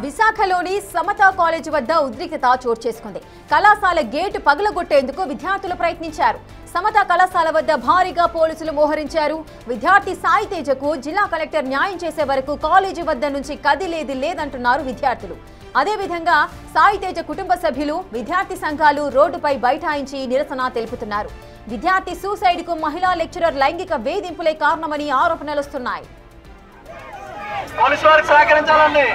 విశాఖలోని సమత కాలేజ్ వద్ద ఉద్రిక్తత చోటు చేసుకుంది. కళాశాల గేటు పగలగొట్టేందుకు విద్యార్థులు ప్రయత్నించారు. సమత కళాశాల వద్ద భారీగా పోలీసులు మోహరించారు. విద్యార్థి సాయి తేజకు జిల్లా కలెక్టర్ న్యాయం చేసే వరకు కాలేజీ వద్ద నుంచి కదిలేది లేదంటున్నారు విద్యార్థులు. అదేవిధంగా సాయి తేజ కుటుంబ సభ్యులు, విద్యార్థి సంఘాలు రోడ్డుపై బైఠాయించి నిరసన తెలుపుతున్నారు. విద్యార్థి సూసైడ్ కు మహిళా లెక్చరర్ లైంగిక వేధింపులే కారణమని ఆరోపణలు వస్తున్నాయి. పోలీసు వారికి సహకరించాలండి.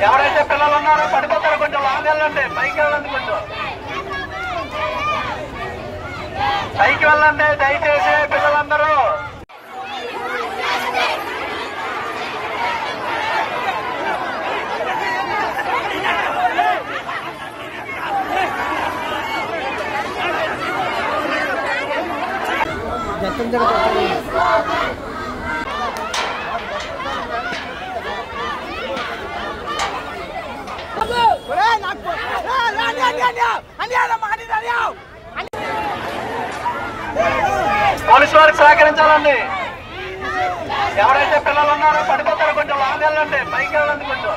ఎవరైతే పిల్లలు ఉన్నారో పడిపోతారో కొంచెం లాంగ్ వెళ్ళండి, పైకి వెళ్ళండి, కొంచెం పైకి వెళ్ళండి దయచేసి పిల్లలందరూ. పోలీసు వారికి సహకరించాలండి. ఎవరైతే పిల్లలు ఉన్నారో పడిపోతారో కొంచెం లాంగ్ వెళ్ళండి, పైకి వెళ్ళండి, కొంచెం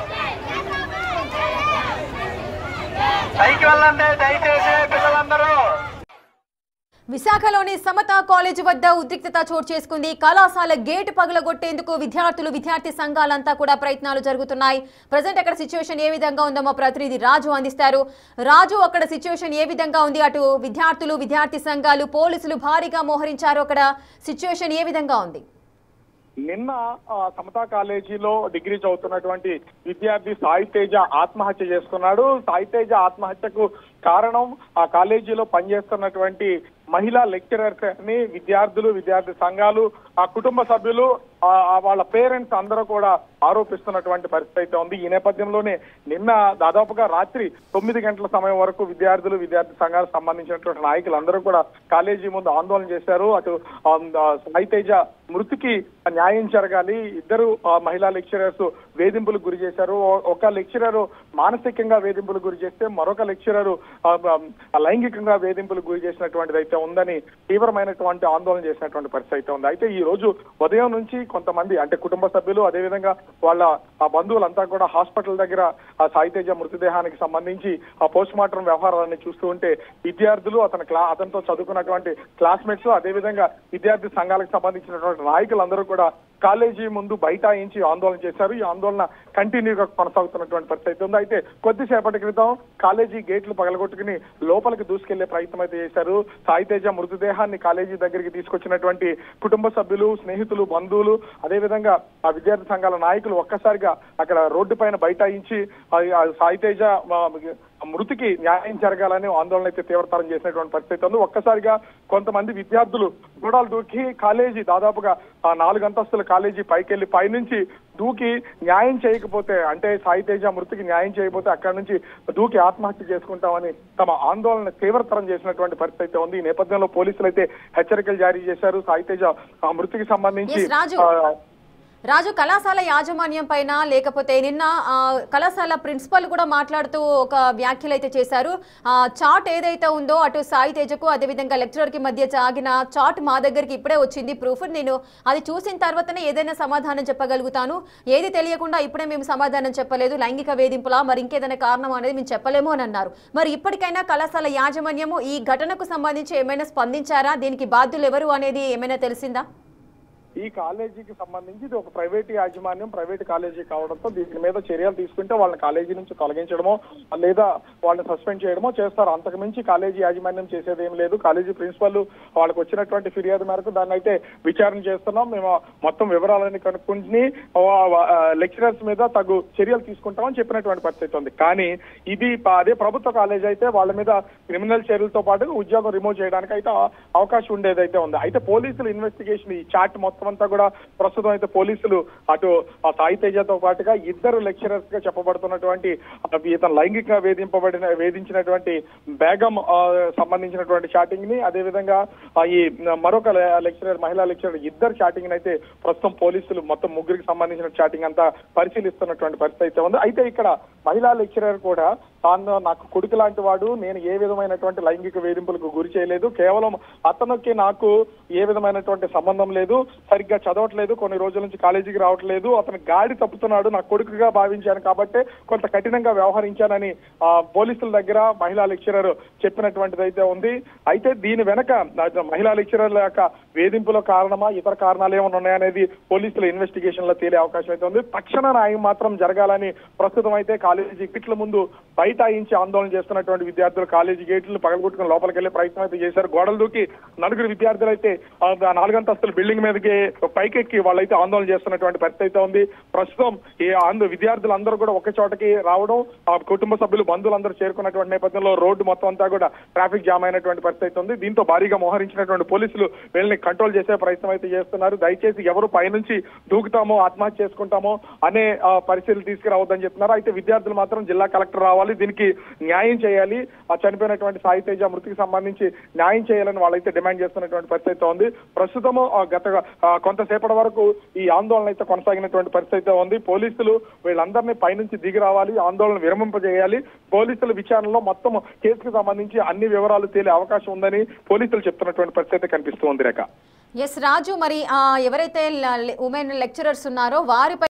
పైకి వెళ్ళండి దయచేసి పిల్లలందరూ. విశాఖలోని సమత కాలేజ్ వద్ద ఉద్రిక్తత చోటు చేసుకుంది. కళాశాల గేటు పగలగొట్టేందుకు విద్యార్థి సంఘాలంతా కూడా ప్రయత్నాలు జరుగుతున్నాయి. ప్రజెంట్ అక్కడ సిచ్యువేషన్ ఏ విధంగా ఉందో మా ప్రతినిధి రాజు అందిస్తారు. రాజు, అక్కడ సిచ్యువేషన్ ఏ విధంగా ఉంది? అటు విద్యార్థి సంఘాలు, పోలీసులు భారీగా మోహరించారు. అక్కడ సిచ్యువేషన్ ఏ విధంగా ఉంది? నిన్న సమతా కాలేజీలో డిగ్రీ చదువుతున్నటువంటి విద్యార్థి సాయి తేజ ఆత్మహత్య చేసుకున్నాడు. సాయి తేజ ఆత్మహత్యకు కారణం ఆ కాలేజీలో పనిచేస్తున్నటువంటి మహిళా లెక్చరర్స్ అని విద్యార్థి సంఘాలు, ఆ కుటుంబ సభ్యులు, వాళ్ళ పేరెంట్స్ అందరూ కూడా ఆరోపిస్తున్నటువంటి పరిస్థితి అయితే ఉంది. ఈ నేపథ్యంలోనే నిన్న దాదాపుగా రాత్రి 9 గంటల సమయం వరకు విద్యార్థి సంఘాలకు సంబంధించినటువంటి నాయకులు అందరూ కూడా కాలేజీ ముందు ఆందోళన చేశారు. అటు సాయి తేజ మృతికి న్యాయం జరగాలి, ఇద్దరు మహిళా లెక్చరర్స్ వేధింపులకు గురి చేశారు. ఒక లెక్చరర్ మానసికంగా వేధింపులకు గురి చేస్తే మరొక లెక్చరర్ లైంగికంగా వేధింపులకు గురి చేసినటువంటిది అయితే ఉందని తీవ్రమైనటువంటి ఆందోళన చేసినటువంటి పరిస్థితి అయితే ఉంది. అయితే ఈ రోజు ఉదయం నుంచి కొంతమంది అంటే కుటుంబ సభ్యులు, అదేవిధంగా వాళ్ళ బంధువులంతా కూడా హాస్పిటల్ దగ్గర ఆ సాయి తేజ మృతదేహానికి సంబంధించి ఆ పోస్ట్ మార్టం వ్యవహారాన్ని చూస్తూ ఉంటే విద్యార్థులు, అతనితో చదువుకున్నటువంటి క్లాస్మేట్స్, అదేవిధంగా విద్యార్థి సంఘాలకు సంబంధించినటువంటి నాయకులందరూ కూడా కాలేజీ ముందు బైఠాయించి ఆందోళన చేశారు. ఈ ఆందోళన కంటిన్యూగా కొనసాగుతున్నటువంటి పరిస్థితి ఉంది. అయితే కొద్దిసేపటి క్రితం కాలేజీ గేట్లు పగలగొట్టుకుని లోపలికి దూసుకెళ్లే ప్రయత్నం అయితే చేశారు. సాయి తేజ మృతదేహాన్ని కాలేజీ దగ్గరికి తీసుకొచ్చినటువంటి కుటుంబ సభ్యులు, స్నేహితులు, బంధువులు, అదేవిధంగా ఆ విద్యార్థి సంఘాల నాయకులు ఒక్కసారిగా అక్కడ రోడ్డు పైన బైఠాయించి సాయి తేజ మృతికి న్యాయం జరగాలని ఆందోళన అయితే తీవ్రతరం చేసినటువంటి పరిస్థితి ఉంది. ఒక్కసారిగా కొంతమంది విద్యార్థులు గోడలు దూకి కాలేజీ దాదాపుగా 4 అంతస్తుల కాలేజీ పైకెళ్లి పైనుంచి దూకి న్యాయం చేయకపోతే, అంటే సాయి తేజ మృతికి న్యాయం చేయకపోతే అక్కడి నుంచి దూకి ఆత్మహత్య చేసుకుంటామని తమ ఆందోళన తీవ్రతరం చేసినటువంటి పరిస్థితి ఉంది. ఈ నేపథ్యంలో పోలీసులు అయితే హెచ్చరికలు జారీ చేశారు. సాయి తేజ మృతికి సంబంధించి రాజు, కళాశాల యాజమాన్యం పైన, లేకపోతే నిన్న కళాశాల ప్రిన్సిపల్ కూడా మాట్లాడుతూ ఒక వ్యాఖ్యలు అయితే చేశారు. చాట్ ఏదైతే ఉందో అటు సాయి తేజకు అదేవిధంగా లెక్చరర్ కి మధ్య సాగిన చాట్ మా దగ్గరికి ఇప్పుడే వచ్చింది ప్రూఫ్, నేను అది చూసిన తర్వాతనే ఏదైనా సమాధానం చెప్పగలుగుతాను, ఏది తెలియకుండా ఇప్పుడే మేము సమాధానం చెప్పలేదు, లైంగిక వేధింపులా మరి ఇంకేదైనా కారణం అనేది మేము చెప్పలేము అని అన్నారు. మరి ఇప్పటికైనా కళాశాల యాజమాన్యము ఈ ఘటనకు సంబంధించి ఏమైనా స్పందించారా? దీనికి బాధ్యులు ఎవరు అనేది ఏమైనా తెలిసిందా? ఈ కాలేజీకి సంబంధించి ఇది ఒక ప్రైవేట్ యాజమాన్యం, ప్రైవేట్ కాలేజీ కావడంతో దీని మీద చర్యలు తీసుకుంటే వాళ్ళని కాలేజీ నుంచి తొలగించడమో లేదా వాళ్ళని సస్పెండ్ చేయడమో చేస్తారు. అంతకుమించి కాలేజీ యాజమాన్యం చేసేది ఏం లేదు. కాలేజీ ప్రిన్సిపల్ వాళ్ళకి వచ్చినటువంటి ఫిర్యాదు మేరకు దాన్ని అయితే విచారణ చేస్తున్నాం, మేము మొత్తం వివరాలని కనుక్కుంటుని లెక్చరర్స్ మీద తగు చర్యలు తీసుకుంటామని చెప్పినటువంటి పరిస్థితి ఉంది. కానీ ఇది అదే ప్రభుత్వ కాలేజీ అయితే వాళ్ళ మీద క్రిమినల్ చర్యలతో పాటు ఉద్యోగం రిమూవ్ చేయడానికి అయితే అవకాశం ఉండేదైతే ఉంది. అయితే పోలీసులు ఇన్వెస్టిగేషన్ ఈ చాట్ మొత్తం అంతా కూడా ప్రస్తుతం అయితే పోలీసులు అటు ఆ సాయి తేజతో పాటుగా ఇద్దరు లెక్చరర్స్ గా చెప్పబడుతున్నటువంటి ఇతను లైంగికంగా వేధించినటువంటి బేగం సంబంధించినటువంటి చాటింగ్ ని, అదేవిధంగా ఈ మరొక లెక్చరర్, మహిళా లెక్చరర్ ఇద్దరు చాటింగ్ అయితే ప్రస్తుతం పోలీసులు మొత్తం ముగ్గురికి సంబంధించిన చాటింగ్ అంతా పరిశీలిస్తున్నటువంటి పరిస్థితి అయితే ఉంది. అయితే ఇక్కడ మహిళా లెక్చరర్ కూడా నాకు కొడుకు లాంటి వాడు, నేను ఏ విధమైనటువంటి లైంగిక వేధింపులకు గురి చేయలేదు, కేవలం అతనికి నాకు ఏ విధమైనటువంటి సంబంధం లేదు, సరిగ్గా చదవట్లేదు, కొన్ని రోజుల నుంచి కాలేజీకి రావట్లేదు, అతను గాడి తప్పుతున్నాడు, నా కొడుకుగా భావించాను కాబట్టి కొంత కఠినంగా వ్యవహరించానని పోలీసుల దగ్గర మహిళా లెక్చరర్ చెప్పినటువంటిది అయితే ఉంది. అయితే దీని వెనక మహిళా లెక్చరర్ల యొక్క వేధింపుల కారణమా, ఇతర కారణాలు ఏమైనా ఉన్నాయనేది పోలీసుల ఇన్వెస్టిగేషన్ లో తేలే అవకాశం అయితే ఉంది. తక్షణ న్యాయం మాత్రం జరగాలని ప్రస్తుతం అయితే కాలేజీ గిట్ల ముందు బైఠాయించి ఆందోళన చేస్తున్నటువంటి విద్యార్థులు కాలేజీ గేట్లను పగలగొట్టుకుని లోపలికి వెళ్లే ప్రయత్నం అయితే చేశారు. గోడలు దూకి 4 విద్యార్థులు అయితే 4 అంతస్తుల బిల్డింగ్ మీదకి పైకెక్కి వాళ్ళైతే ఆందోళన చేస్తున్నటువంటి పరిస్థితి అయితే ఉంది. ప్రస్తుతం ఈ విద్యార్థులందరూ కూడా ఒక చోటకి రావడం, కుటుంబ సభ్యులు బంధువులందరూ చేరుకున్నటువంటి నేపథ్యంలో రోడ్డు మొత్తం అంతా కూడా ట్రాఫిక్ జామ్ అయినటువంటి పరిస్థితి అయితే ఉంది. దీంతో భారీగా మోహరించినటువంటి పోలీసులు వీళ్ళని కంట్రోల్ చేసే ప్రయత్నం అయితే చేస్తున్నారు. దయచేసి ఎవరు పైనుంచి దూకుతామో ఆత్మహత్య చేసుకుంటామో అనే పరిస్థితులు తీసుకురావద్దని చెప్తున్నారు. అయితే విద్యార్థులు మాత్రం జిల్లా కలెక్టర్ రావాలి, దీనికి న్యాయం చేయాలి, ఆ చనిపోయినటువంటి సాయి తేజ మృతికి సంబంధించి న్యాయం చేయాలని వాళ్ళైతే డిమాండ్ చేస్తున్నటువంటి పరిస్థితి ఉంది. ప్రస్తుతము గత కొంతసేపటి వరకు ఈ ఆందోళన అయితే కొనసాగినటువంటి పరిస్థితి ఉంది. పోలీసులు వీళ్ళందరినీ పైనుంచి దిగి రావాలి, ఆందోళన విరమింపజేయాలి. పోలీసుల విచారణలో మొత్తం కేసుకు సంబంధించి అన్ని వివరాలు తేలే అవకాశం ఉందని పోలీసులు చెప్తున్నటువంటి పరిస్థితి కనిపిస్తూ ఉంది. రేఖ. ఎస్ రాజు, మరి ఎవరైతే ఉమెన్ లెక్చరర్స్ ఉన్నారో వారిపై